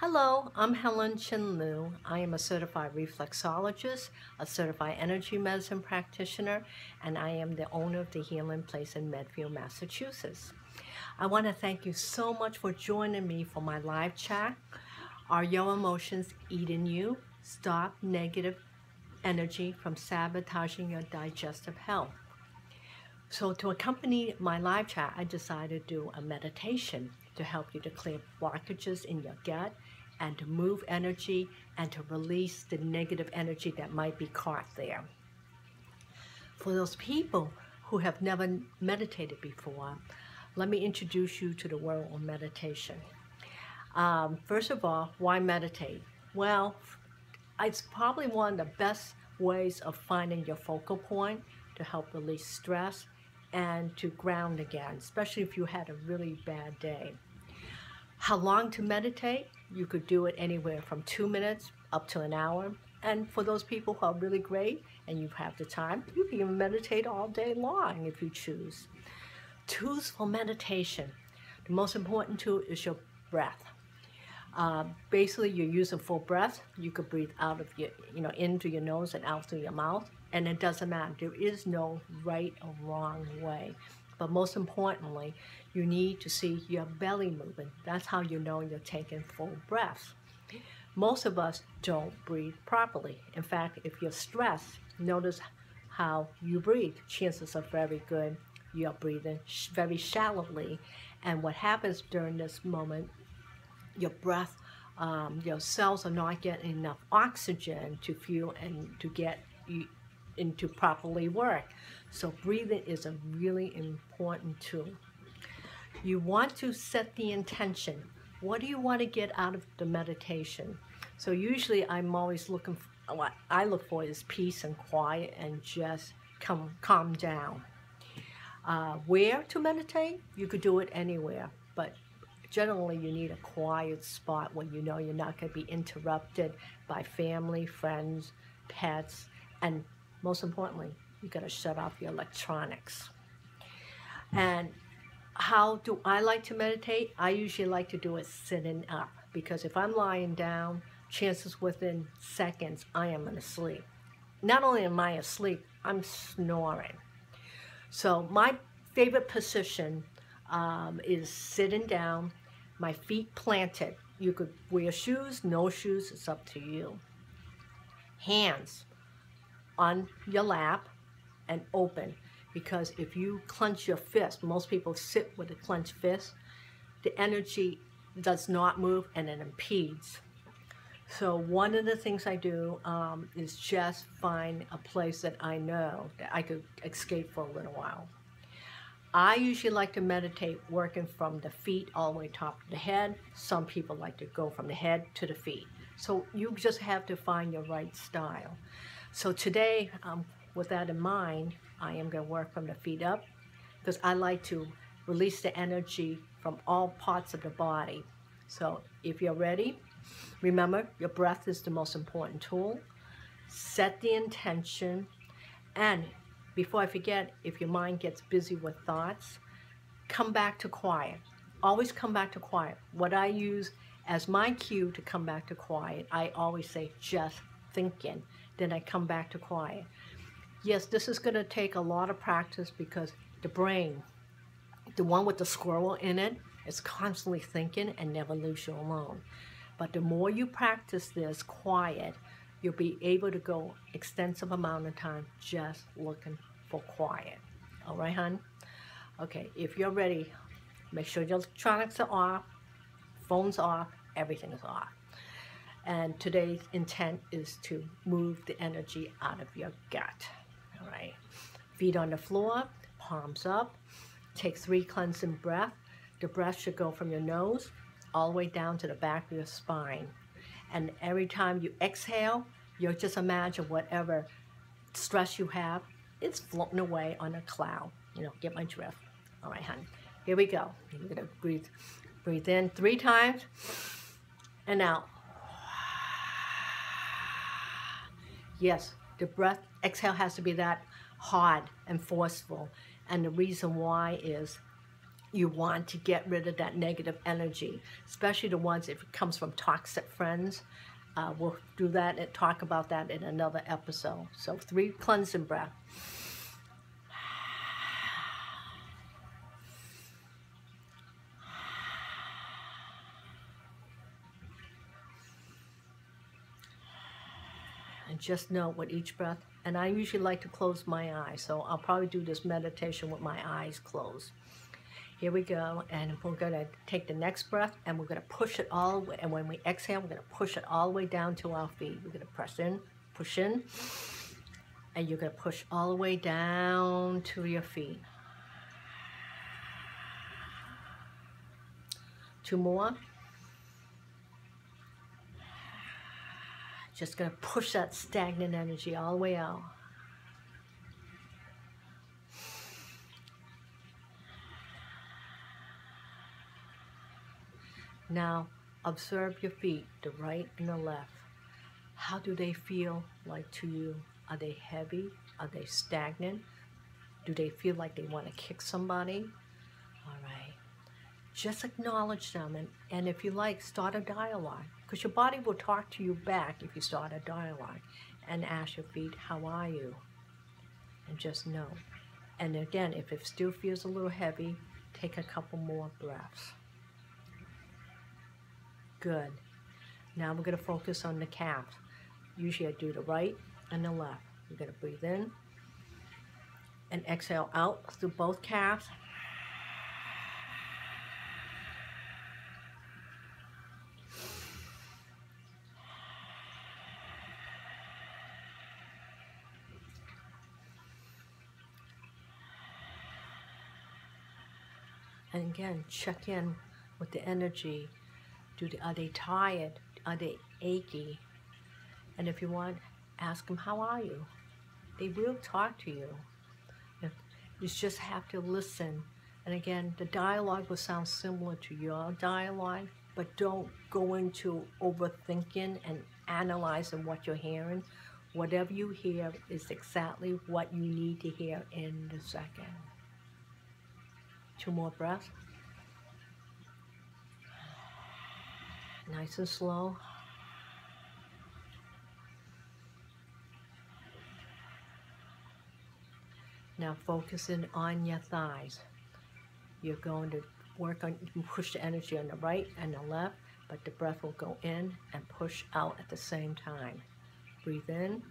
Hello, I'm Helen Chin Liu. I am a certified reflexologist, a certified energy medicine practitioner, and I am the owner of the Healing Place in Medfield, Massachusetts. I want to thank you so much for joining me for my live chat. Are your emotions eating you? Stop negative energy from sabotaging your digestive health. So to accompany my live chat, I decided to do a meditation to help you to clear blockages in your gut and to move energy and to release the negative energy that might be caught there. For those people who have never meditated before, let me introduce you to the world of meditation. First of all, why meditate? Well, it's probably one of the best ways of finding your focal point to help release stress and to ground again, especially if you had a really bad day. How long to meditate? You could do it anywhere from 2 minutes up to an hour. And for those people who are really great and you have the time, you can even meditate all day long if you choose. Tools for meditation. The most important tool is your breath. Basically, you're using full breath. You could breathe out of your, in through your nose and out through your mouth. And it doesn't matter. There is no right or wrong way. But most importantly, you need to see your belly moving. That's how you know you're taking full breaths. Most of us don't breathe properly. In fact, if you're stressed, notice how you breathe. Chances are very good you're breathing very shallowly. And what happens during this moment, your breath, your cells are not getting enough oxygen to fuel and to get you into properly work. So breathing is a really important tool. You want to set the intention. What do you want to get out of the meditation? So usually I'm always looking for, what I look for is peace and quiet and just calm down. Where to meditate? You could do it anywhere, but generally you need a quiet spot where you know you're not going to be interrupted by family, friends, pets, and most importantly, you got to shut off your electronics. And how do I like to meditate? I usually like to do it sitting up, because if I'm lying down, chances within seconds I am asleep. Not only am I asleep, I'm snoring. So my favorite position is sitting down, my feet planted. You could wear shoes, no shoes, it's up to you. Hands on your lap and open, because if you clench your fist, most people sit with a clenched fist, the energy does not move and it impedes. So one of the things I do is just find a place that I know that I could escape for a little while. I usually like to meditate working from the feet all the way top of the head. Some people like to go from the head to the feet. So you just have to find your right style. So today, with that in mind, I am going to work from the feet up, because I like to release the energy from all parts of the body. So if you're ready, remember your breath is the most important tool. Set the intention, and before I forget, if your mind gets busy with thoughts, come back to quiet. Always come back to quiet. What I use as my cue to come back to quiet, I always say just thinking. Then I come back to quiet. Yes, this is going to take a lot of practice, because the brain, the one with the squirrel in it, is constantly thinking and never leaves you alone. But the more you practice this quiet, you'll be able to go extensive amount of time just looking for quiet. All right, hon? Okay, if you're ready, make sure your electronics are off, phone's off, everything is off. And today's intent is to move the energy out of your gut. All right. Feet on the floor, palms up. Take 3 cleansing breaths. The breath should go from your nose all the way down to the back of your spine. And every time you exhale, you'll just imagine whatever stress you have, it's floating away on a cloud. Get my drift. All right, honey. Here we go. You're going to breathe in 3 times and out. Yes, the breath, exhale has to be that hard and forceful. And the reason why is You want to get rid of that negative energy, especially the ones if it comes from toxic friends. We'll do that and talk about that in another episode. So 3 cleansing breath. And just know with each breath, and I usually like to close my eyes, so I'll probably do this meditation with my eyes closed. Here we go, and we're going to take the next breath, and we're going to push it all the way, and when we exhale, we're going to push it all the way down to our feet. We're going to press in, push in, and you're going to push all the way down to your feet. 2 more. Just going to push that stagnant energy all the way out. Now, observe your feet, the right and the left. How do they feel like to you? Are they heavy? Are they stagnant? Do they feel like they want to kick somebody? All right. Just acknowledge them, and if you like, start a dialogue, because your body will talk to you back if you start a dialogue, and ask your feet, how are you? And just know. And again, if it still feels a little heavy, take a couple more breaths. Good. Now we're going to focus on the calves. Usually I do the right and the left. We're going to breathe in and exhale out through both calves. And again, check in with the energy. Are they tired? Are they achy? And if you want, ask them, how are you? They will talk to you. You just have to listen. And again, the dialogue will sound similar to your dialogue, but don't go into overthinking and analyzing what you're hearing. Whatever you hear is exactly what you need to hear in the second. 2 more breaths. Nice and slow. Now focusing on your thighs. You're going to work on, you can push the energy on the right and the left, but the breath will go in and push out at the same time. Breathe in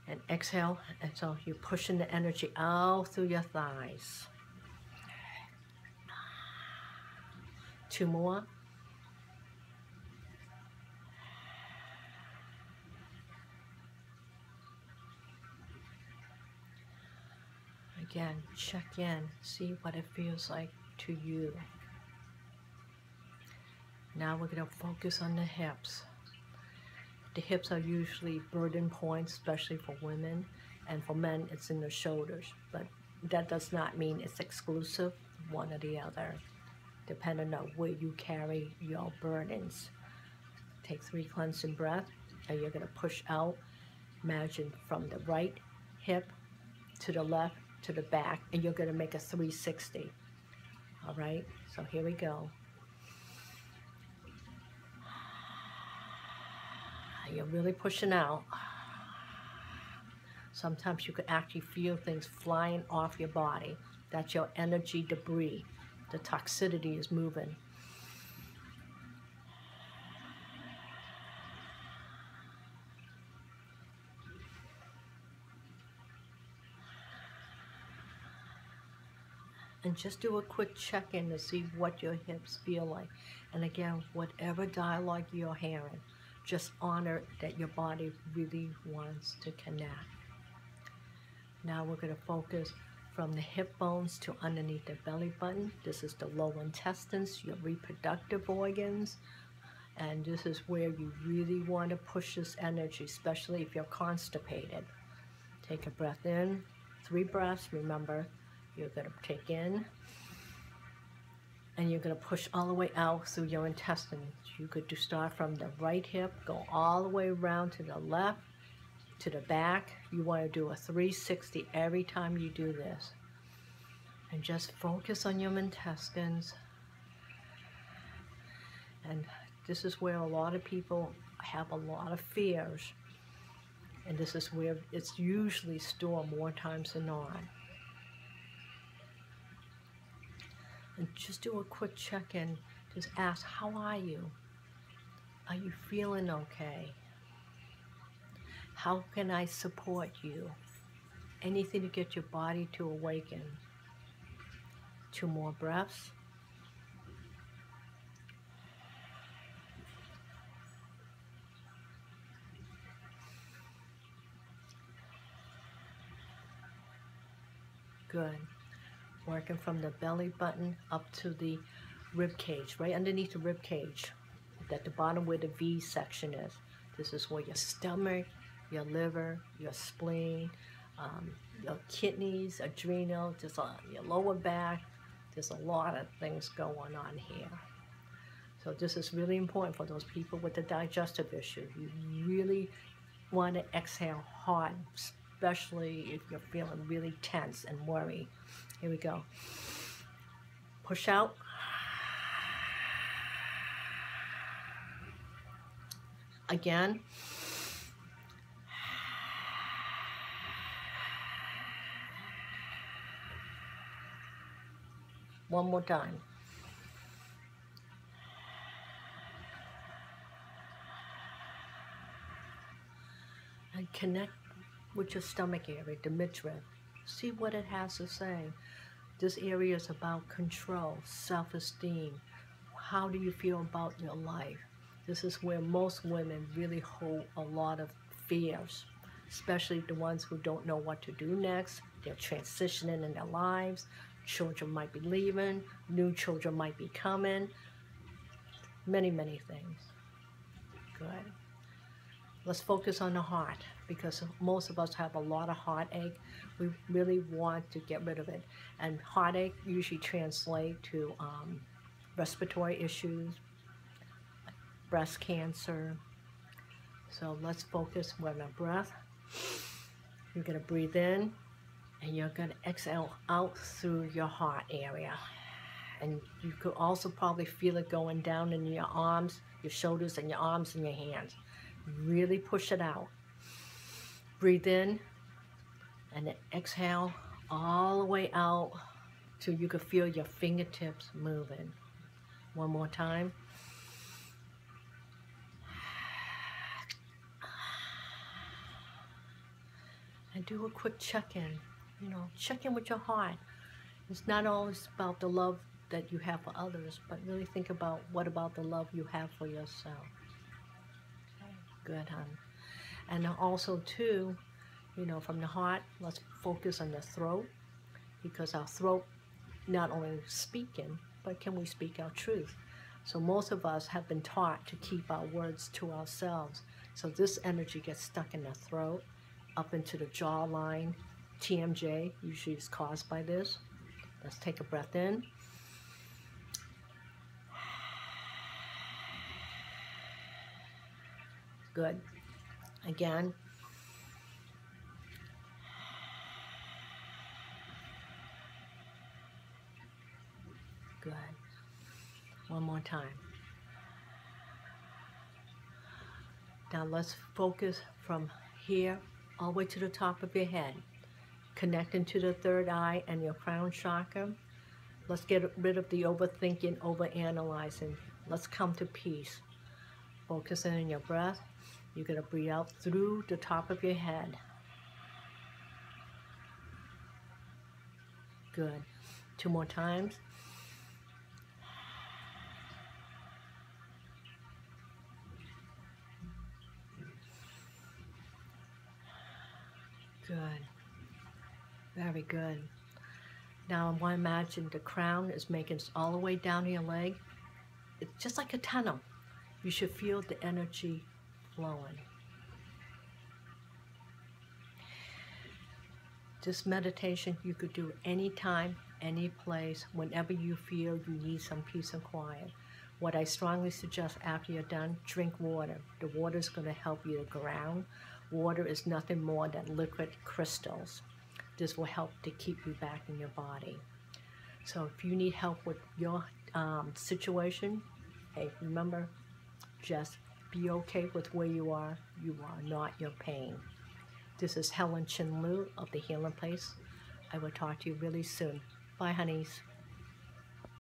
and exhale, and so you're pushing the energy out through your thighs. 2 more. Again, check in, see what it feels like to you. Now we're going to focus on the hips. The hips are usually burden points, especially for women, and for men it's in the shoulders, but that does not mean it's exclusive, one or the other, depending on where you carry your burdens. Take 3 cleansing breaths, and you're going to push out. Imagine from the right hip to the left to the back, and you're going to make a 360. All right, so here we go. You're really pushing out. Sometimes you could actually feel things flying off your body. That's your energy debris. The toxicity is moving. And just do a quick check-in to see what your hips feel like. And again, whatever dialogue you're hearing, just honor that your body really wants to connect. Now we're going to focus from the hip bones to underneath the belly button. This is the lower intestines, your reproductive organs. And this is where you really want to push this energy, especially if you're constipated. Take a breath in, 3 breaths, remember. You're going to take in, and you're going to push all the way out through your intestines. You could start from the right hip, go all the way around to the left, to the back. You want to do a 360 every time you do this. And just focus on your intestines. And this is where a lot of people have a lot of fears. And this is where it's usually stored more times than not. And just do a quick check-in. Just ask, how are you? Are you feeling okay? How can I support you? Anything to get your body to awaken. 2 more breaths. Good. Working from the belly button up to the rib cage, right underneath the rib cage, at the bottom where the V section is. This is where your stomach, your liver, your spleen, your kidneys, adrenal, just your lower back. There's a lot of things going on here. So this is really important for those people with the digestive issue. You really want to exhale hard, especially if you're feeling really tense and worried. Here we go. Push out. Again. One more time. And connect with your stomach area, the midriff. See what it has to say. This area is about control, self-esteem. How do you feel about your life? This is where most women really hold a lot of fears, especially the ones who don't know what to do next. They're transitioning in their lives. Children might be leaving. New children might be coming. Many, many things. Good. Let's focus on the heart, because most of us have a lot of heartache. We really want to get rid of it. And heartache usually translates to respiratory issues, breast cancer. So let's focus on our breath. You're going to breathe in, and you're going to exhale out through your heart area. And you could also probably feel it going down in your arms, your shoulders, and your arms and your hands. Really push it out. Breathe in, and then exhale all the way out till you can feel your fingertips moving. One more time. And do a quick check-in. Check in with your heart. It's not always about the love that you have for others, but really think about what about the love you have for yourself. Good, hon. And also, too, from the heart, let's focus on the throat, because our throat not only speaking, but can we speak our truth? So most of us have been taught to keep our words to ourselves. So this energy gets stuck in the throat, up into the jawline. TMJ usually is caused by this. Let's take a breath in. Good. Again. Good. One more time. Now let's focus from here all the way to the top of your head, connecting to the third eye and your crown chakra. Let's get rid of the overthinking, overanalyzing. Let's come to peace. Focusing on your breath. You're going to breathe out through the top of your head. Good. 2 more times. Good. Very good. Now I want to imagine the crown is making it all the way down to your leg. It's just like a tunnel. You should feel the energy flowing. This meditation you could do anytime, any place, whenever you feel you need some peace and quiet. What I strongly suggest after you're done, drink water. The water is going to help you to ground. Water is nothing more than liquid crystals. This will help to keep you back in your body. So if you need help with your situation, hey, remember, just be okay with where you are. You are not your pain. This is Helen Chin Lu of the Healing Place. I will talk to you really soon. Bye, honeys.